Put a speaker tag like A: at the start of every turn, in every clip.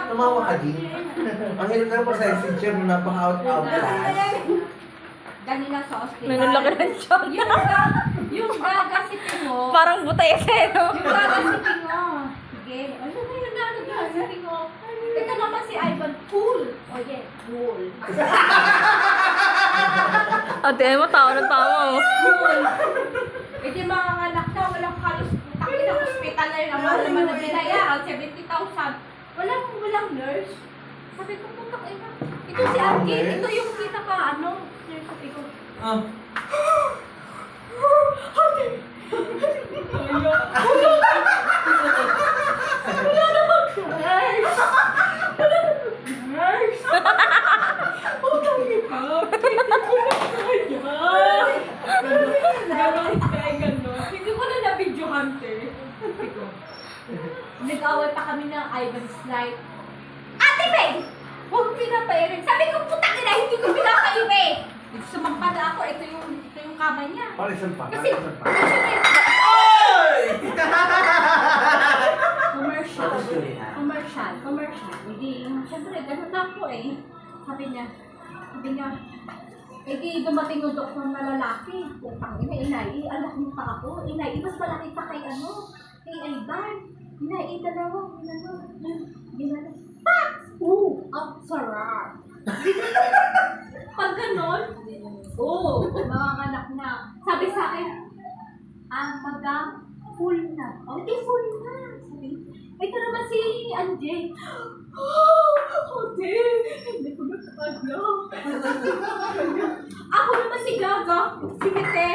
A: Tumawa ka din. Ang hirap na pa sa teacher mo napaka-out class.
B: Ganina sa hospital.
C: Nanulaki ng shot.
B: Yung gaga si Pingo.
C: Parang butete, no?
B: Yung gaga si Pingo. Sige. Ano ba yung gaga si Pingo? Ito naman si Ivan. Cool. O yeah, cool.
C: Ate mo, tao ng tao.
B: Cool. E di mga anak na, walang halos takin ng hospital na yun. Ang mahal naman na binayaran, 70,000. Walang nurse. Sabi ko, putak ina. Ito si Arkin. Ito yung pinaka ano. Sabi ko, wala namang nurse. Wala namang nurse. Putang ina. Hindi ko na na-videohan, te. Nag-away pa kami ng Ivan's Night. Ate Meg! Huwag pinapairin. Sabi ko, putang ina, hindi ko pinapairin. Sumampa na ako. Ito yung kama niya.
A: Palisan pa.
B: Kasi, commercial. Hindi, syempre, ganun na ako eh. Sabi niya, eh di dumating yung doktor na lalaki. Putang ina, anak mo pa ako. Mas malaki pa kay kay Ivan. Dalawa. Pak! Ang sarap. Pag ganon, mga anak na. Sabi sa akin, pagka full na. Di full na. Sabi, ito naman si Anje. Ate, hindi ko nakakala. Ako naman si Gaga, si Mete.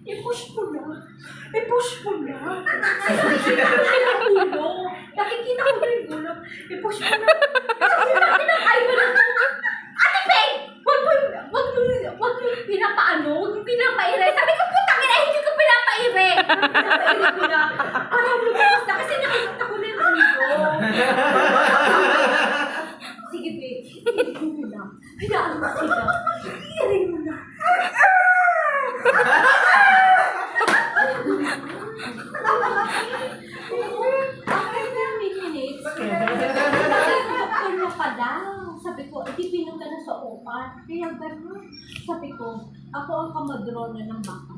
B: I-push mo na. Nakikita ko rin gulo. I-push mo na. Kasi natin ang Ivan ako. Ate Faye! Wag mo pinapaano. Huwag mo pinapaire. Sabi ko, putang ina, hindi ko pinapaire. Pinapaire ko na. Parang lumabas na kasi nakikita ko na yung gulo. Sige, babe. Hindi mo na. Hayaan mo sila. Iring mo na. Sabi ko, pinunta na sa OPA. Kaya gano'n. Sabi ko, ako ang kamadrona ng baka.